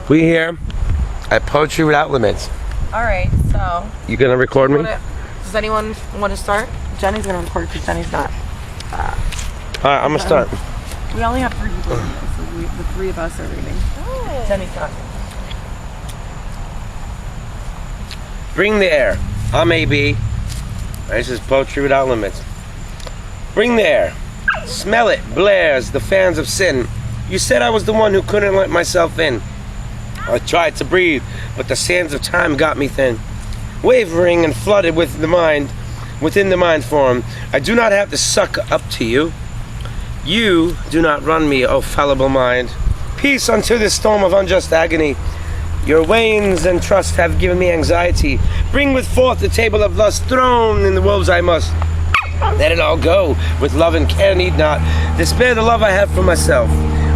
We here at Poetry Without Limits. Alright, so... You gonna record me? Does anyone want to start? Jenny's gonna record because Jenny's not. Alright, I'm gonna start. We only have 3 people, so the 3 of us are reading. Oh. Jenny's not. Bring the air. I'm AB. This is Poetry Without Limits. Bring the air. Smell it, blares, the fans of sin. You said I was the one who couldn't let myself in. I tried to breathe, but the sands of time got me thin. Wavering and flooded with the mind, within the mind form. I do not have to suck up to you. You do not run me, O fallible mind. Peace unto this storm of unjust agony. Your wains and trust have given me anxiety. Bring with forth the table of lust, thrown in the wolves I must. Let it all go, with love and care need not. Despair the love I have for myself,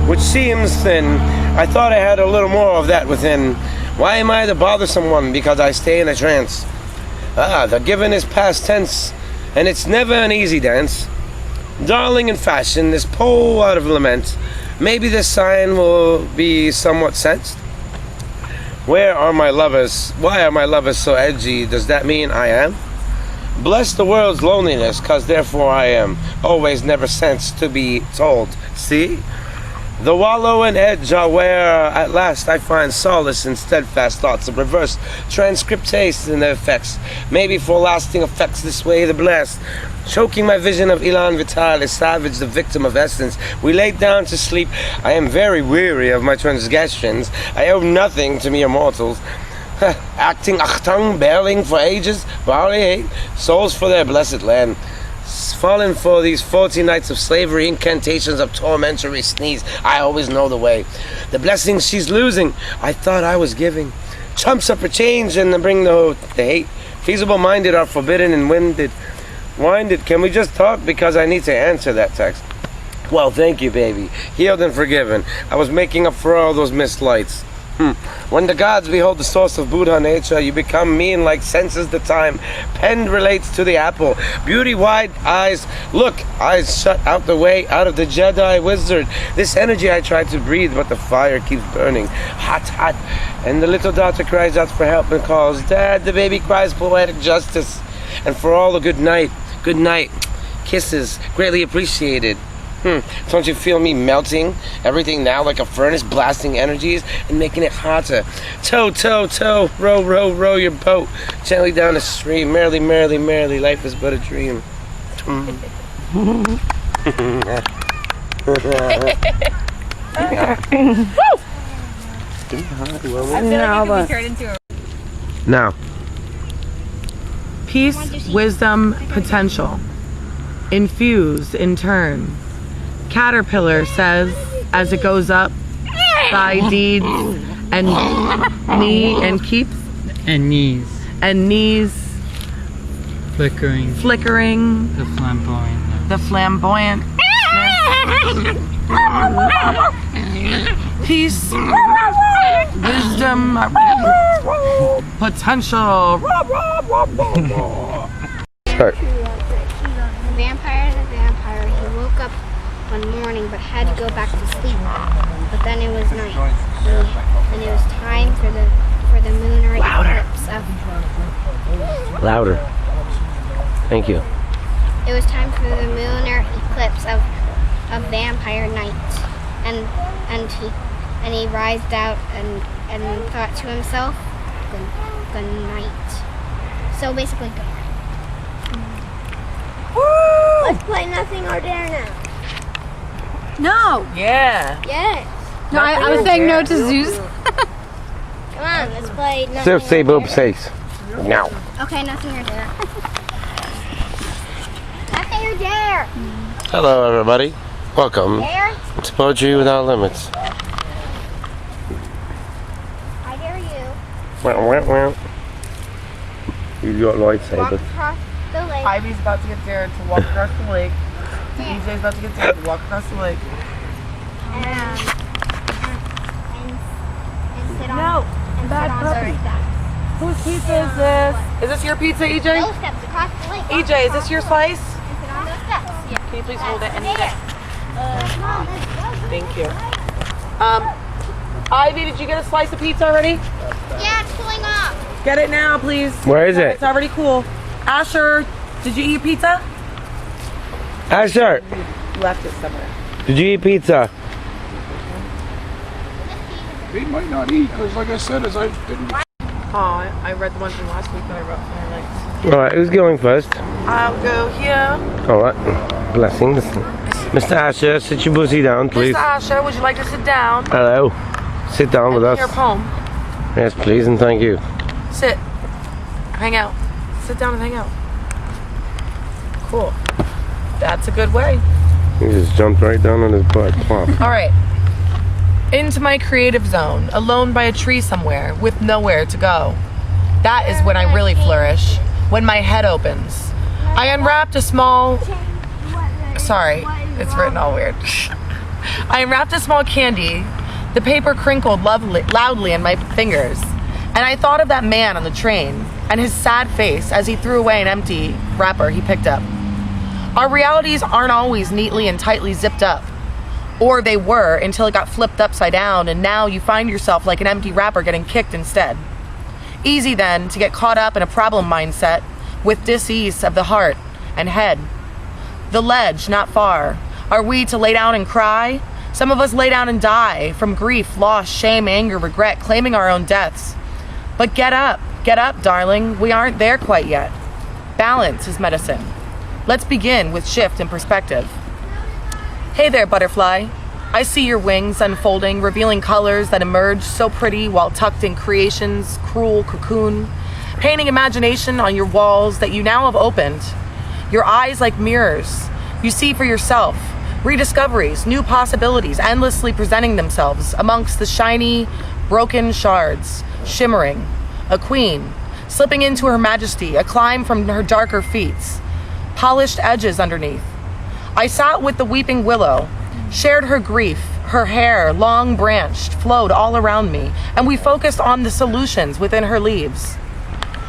which seems thin. I thought I had a little more of that within. Why am I the bothersome one? Because I stay in a trance. The given is past tense, and it's never an easy dance. Darling in fashion, this pole out of lament. Maybe this sign will be somewhat sensed. Where are my lovers? Why are my lovers so edgy? Does that mean I am? Bless the world's loneliness, cause therefore I am always never sensed to be told. See? The wallow and edge are where at last I find solace in steadfast thoughts of reverse transcriptase in their effects. Maybe for lasting effects this way the blessed. Choking my vision of Elan Vital is savage, the victim of essence. We laid down to sleep. I am very weary of my transgressions. I owe nothing to mere mortals. Acting achtang, barreling for ages, barley souls for their blessed land. Fallen for these 40 nights of slavery, incantations of tormentory sneeze. I always know the way. The blessings she's losing, I thought I was giving. Chumps up for change and bring the hate. Feasible-minded are forbidden and winded. Can we just talk? Because I need to answer that text. Well, thank you, baby. Healed and forgiven. I was making up for all those missed lights. When the gods behold the source of Buddha nature, you become mean like senses the time. Pen relates to the apple. Beauty wide eyes. Look, eyes shut out the way, out of the Jedi wizard. This energy I try to breathe, but the fire keeps burning. Hot, hot. And the little daughter cries out for help and calls, Dad, the baby cries poetic justice. And for all the good night. Good night. Kisses. Greatly appreciated. Don't you feel me melting everything now like a furnace, blasting energies and making it hotter? Tow, tow, tow, row, row, row your boat gently down the stream. Merrily, merrily, merrily, life is but a dream. Now. Peace, wisdom, potential. Infuse in turn. Caterpillar says, as it goes up, thy deeds and knee and keeps and knees flickering the flamboyant peace, wisdom, potential. Start. The vampire, he woke up one morning but had to go back to sleep. But then it was night. And it was time for the lunar eclipse of... Louder. Thank you. It was time for the lunar eclipse of vampire night. And he rised out and thought to himself, good night. So basically, good night. Woo! Let's play Nothing or Dare now. No. Yeah. Yes. No, I was saying no to Zeus. Come on, let's play Nothing Surf say or boob Dare. says. No. Okay, Nothing or Dare. Nothing or Dare. Hello, everybody. Welcome Dare. to Poetry Without Limits. I dare you. Wow. You got Walk lightsabers. across the lake. Ivy's about to get dared to walk across the lake. EJ's about to get dared to walk across the lake. And sit on. And sit on the steps. Whose pizza is this? Is this your pizza, EJ? Those steps across the lake. EJ, is this your slice? And sit on those steps. Can you please hold it and eat it? Come on, let's go. Thank you. Ivy, did you get a slice of pizza already? Yeah, it's cooling off. Get it now, please. Where is it? It's already cool. Asher, did you eat pizza? Asher, Left it somewhere. did you eat pizza? He might not eat because, like I said, as I didn't. Oh, I read the one from last week that I wrote. All right, who's going first? I'll go here. All right, blessings. Mr. Asher, sit your pussy down, please. Mr. Asher, would you like to sit down? Hello. Sit down with us. Your poem. Yes, please, and thank you. Sit. Hang out. Sit down and hang out. Cool. That's a good way. He just jumped right down on his butt. Plop. All right. Into my creative zone, alone by a tree somewhere, with nowhere to go. That is when I really flourish. When my head opens. I unwrapped a small... Sorry, it's written all weird. I unwrapped a small candy. The paper crinkled loudly in my fingers. And I thought of that man on the train and his sad face as he threw away an empty wrapper he picked up. Our realities aren't always neatly and tightly zipped up. Or they were until it got flipped upside down and now you find yourself like an empty wrapper getting kicked instead. Easy then to get caught up in a problem mindset with dis-ease of the heart and head. The ledge, not far. Are we to lay down and cry? Some of us lay down and die from grief, loss, shame, anger, regret, claiming our own deaths. But get up, darling. We aren't there quite yet. Balance is medicine. Let's begin with shift in perspective. Hey there, butterfly. I see your wings unfolding, revealing colors that emerge so pretty while tucked in creation's cruel cocoon, painting imagination on your walls that you now have opened. Your eyes like mirrors. You see for yourself, rediscoveries, new possibilities endlessly presenting themselves amongst the shiny, broken shards, shimmering. A queen, slipping into her majesty, a climb from her darker feet, polished edges underneath. I sat with the weeping willow, shared her grief, her hair, long branched, flowed all around me, and we focused on the solutions within her leaves.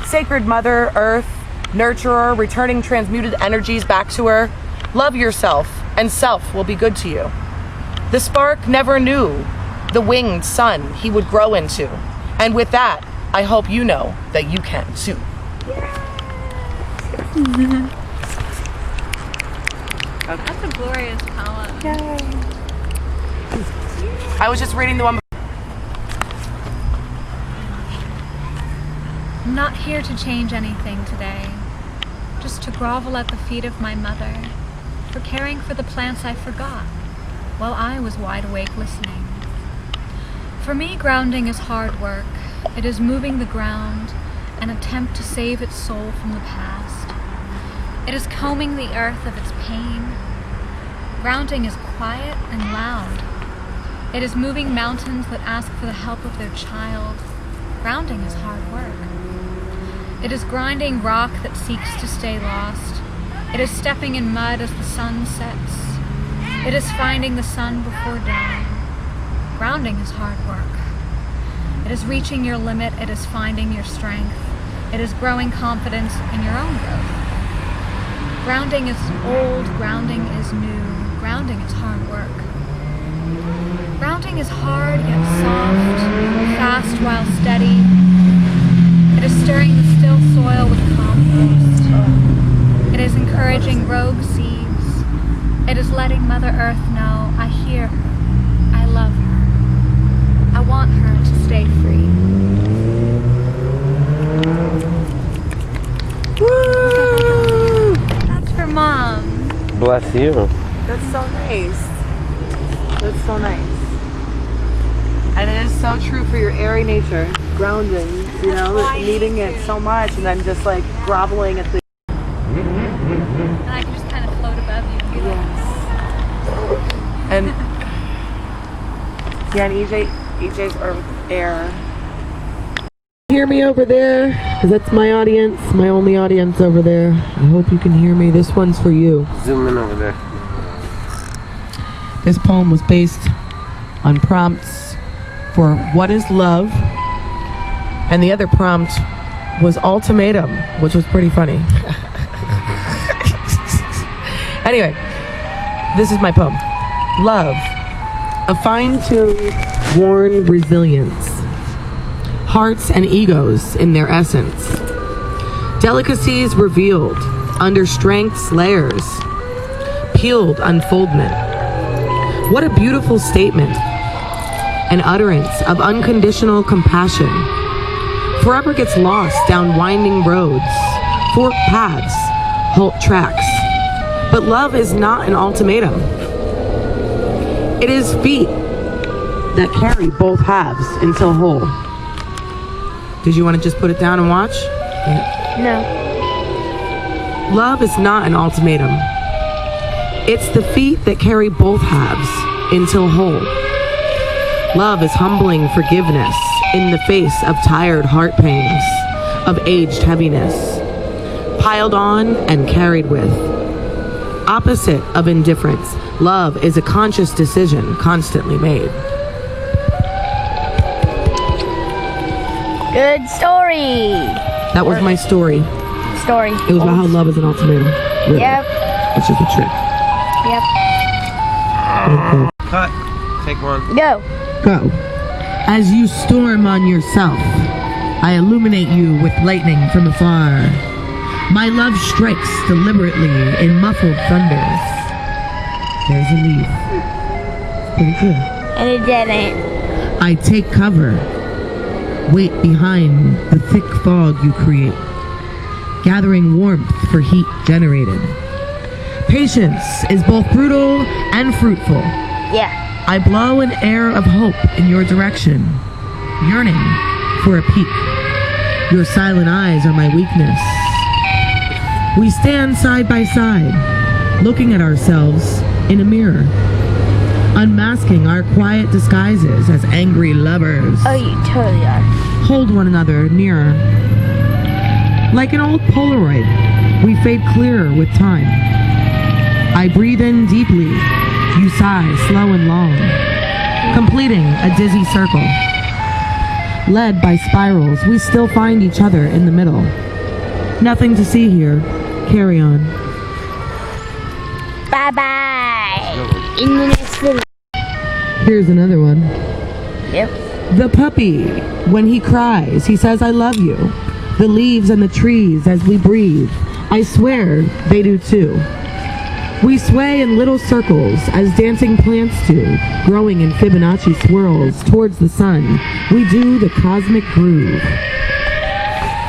Sacred Mother, Earth, nurturer, returning transmuted energies back to her. Love yourself, and self will be good to you. The spark never knew the winged sun he would grow into. And with that, I hope you know that you can too. That's a glorious poem. I was just reading the one. I'm not here to change anything today. Just to grovel at the feet of my mother for caring for the plants I forgot while I was wide awake listening. For me, grounding is hard work. It is moving the ground, an attempt to save its soul from the past. It is combing the earth of its pain. Grounding is quiet and loud. It is moving mountains that ask for the help of their child. Grounding is hard work. It is grinding rock that seeks to stay lost. It is stepping in mud as the sun sets. It is finding the sun before dawn. Grounding is hard work. It is reaching your limit. It is finding your strength. It is growing confidence in your own growth. Grounding is old. Grounding is new. Grounding is hard work. Grounding is hard yet soft, fast while steady. It is stirring the still soil with compost. It is encouraging rogue seeds. It is letting Mother Earth know I hear her, I love her, I want her to stay free. Woo! That's for Mom. Bless you. That's so nice. That's so nice. And it is so true for your airy nature. Grounding, you know, needing it so much and then just like groveling at the... And I can just kind of float above you. And yeah, and EJ's air. Hear me over there? Because that's my audience, my only audience over there. I hope you can hear me. This one's for you. Zoom in over there. This poem was based on prompts for what is love, and the other prompt was ultimatum, which was pretty funny. Anyway, this is my poem. Love, a fine-tuned worn resilience, hearts and egos in their essence, delicacies revealed under strength's layers, peeled unfoldment. What a beautiful statement, an utterance of unconditional compassion. Forever gets lost down winding roads, forked paths, halt tracks. But love is not an ultimatum. It is feet that carry both halves until whole. Did you want to just put it down and watch? No. Love is not an ultimatum. It's the feet that carry both halves until whole. Love is humbling forgiveness in the face of tired heart pangs, of aged heaviness, piled on and carried with. Opposite of indifference, love is a conscious decision constantly made. Good story. That was my story. It was about how love is an ultimatum. Really. Yep. It's just a trick. Yep. Okay. Cut. Take one. Go. Go. As you storm on yourself, I illuminate you with lightning from afar. My love strikes deliberately in muffled thunders. There's a leaf. Pretty good. And it didn't. I take cover. Wait behind the thick fog you create, gathering warmth for heat generated. Patience is both brutal and fruitful. Yeah. I blow an air of hope in your direction, yearning for a peek. Your silent eyes are my weakness. We stand side by side, looking at ourselves in a mirror, unmasking our quiet disguises as angry lovers. Oh, you totally are. Hold one another nearer. Like an old Polaroid, we fade clearer with time. I breathe in deeply. You sigh slow and long, completing a dizzy circle. Led by spirals, we still find each other in the middle. Nothing to see here. Carry on. Bye-bye. In the next video. Here's another one. Yep. The puppy, when he cries, he says, I love you. The leaves and the trees as we breathe, I swear they do too. We sway in little circles as dancing plants do, growing in Fibonacci swirls towards the sun. We do the cosmic groove.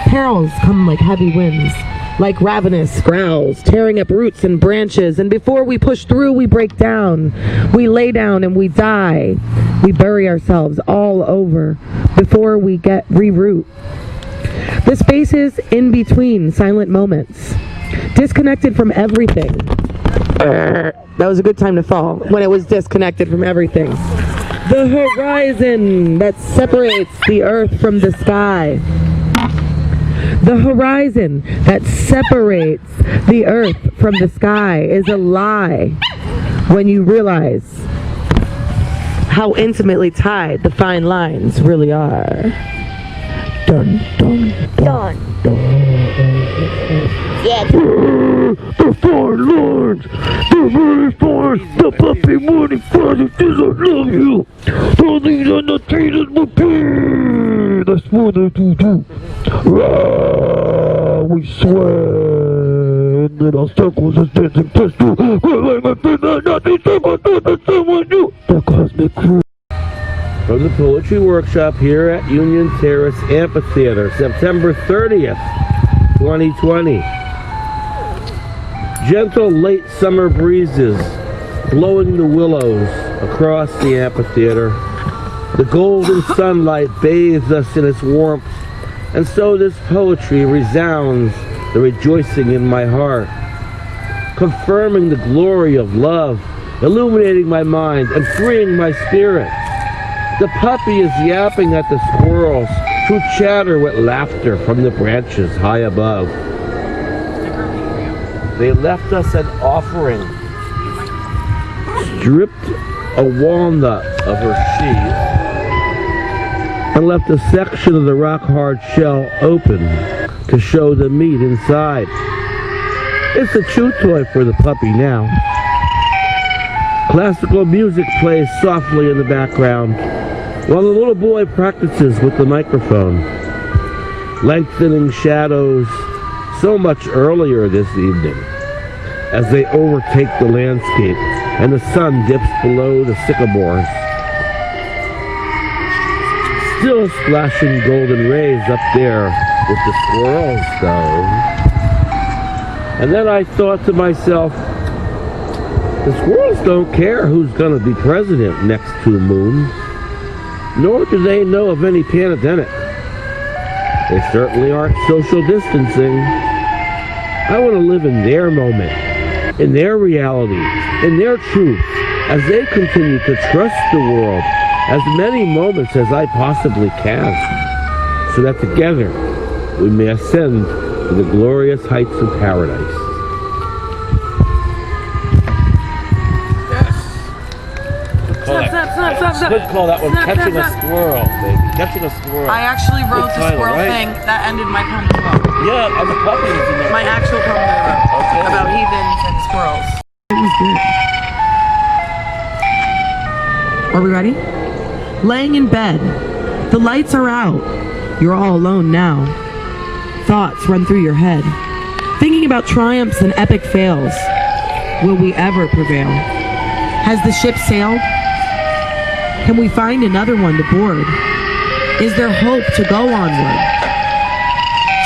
Perils come like heavy winds, like ravenous growls, tearing up roots and branches, and before we push through, we break down. We lay down and we die. We bury ourselves all over before we get reroot. The spaces in between silent moments, disconnected from everything. That was a good time to fall, when it was disconnected from everything. The horizon that separates the earth from the sky. The horizon that separates the earth from the sky is a lie when you realize how intimately tied the fine lines really are. Dun, dun, dun, dun. Yeah. The fine lines, the very fine, the puppy morning fuzzy says I love you. The leaves and the trees will be. That's what they do. We sway in little circles as dancing test do. We're like a thing that nothing circles do the same with you. The cosmic crew. From the Poetry Workshop here at Union Terrace Amphitheater, September 30th, 2020. Gentle late summer breezes blowing the willows across the amphitheater. The golden sunlight bathes us in its warmth, and so this poetry resounds the rejoicing in my heart, confirming the glory of love, illuminating my mind and freeing my spirit. The puppy is yapping at the squirrels who chatter with laughter from the branches high above. They left us an offering, stripped a walnut of her sheath, and left a section of the rock-hard shell open to show the meat inside. It's a chew toy for the puppy now. Classical music plays softly in the background, while the little boy practices with the microphone, lengthening shadows so much earlier this evening as they overtake the landscape and the sun dips below the sycamores. Still splashing golden rays up there with the squirrels, though. And then I thought to myself, the squirrels don't care who's going to be president next 2 moons, nor do they know of any pandemic. They certainly aren't social distancing. I want to live in their moment, in their reality, in their truth, as they continue to trust the world as many moments as I possibly can, so that together we may ascend to the glorious heights of paradise. Good call, that one. Catching a squirrel, baby. Catching a squirrel. I actually wrote the title, squirrel right? thing that ended my poem as well. Yeah, and the puppy is in there. My actual poem that I wrote Okay. about heathens and squirrels. It was good. Are we ready? Laying in bed, the lights are out. You're all alone now. Thoughts run through your head, thinking about triumphs and epic fails. Will we ever prevail? Has the ship sailed? Can we find another one to board? Is there hope to go onward?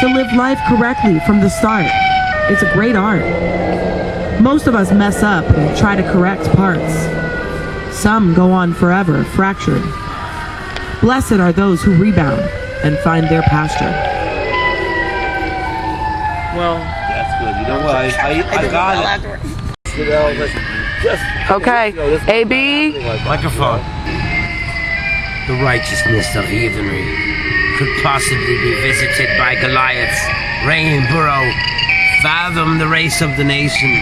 To live life correctly from the start. It's a great art. Most of us mess up and try to correct parts. Some go on forever, fractured. Blessed are those who rebound and find their pasture. Well, That's good. You know what? I got it. You know, like, just okay. AB. microphone. The righteousness of heathenry could possibly be visited by Goliaths. Rain, burrow, fathom the race of the nation.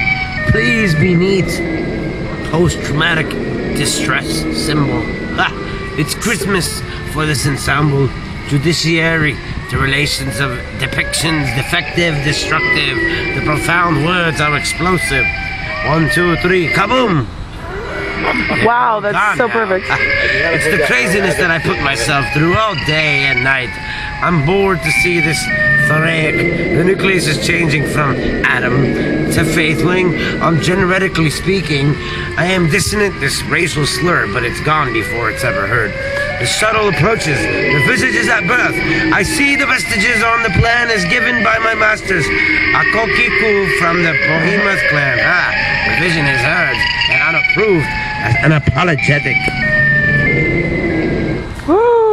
Please be neat. Post-traumatic distress symbol. Ha! It's Christmas for this ensemble. Judiciary, the relations of depictions, defective, destructive. The profound words are explosive. 1, 2, 3, kaboom! Wow, that's Gone so now. perfect. It's the craziness that I put myself through all day and night. I'm bored to see this Thoraic. The nucleus is changing from atom to faith wing. Genetically speaking, I am dissonant, this racial slur, but it's gone before it's ever heard. The shuttle approaches, the visages at birth. I see the vestiges on the plan as given by my masters. Akokiku from the Behemoth clan. The vision is heard and unapproved as unapologetic. Woo!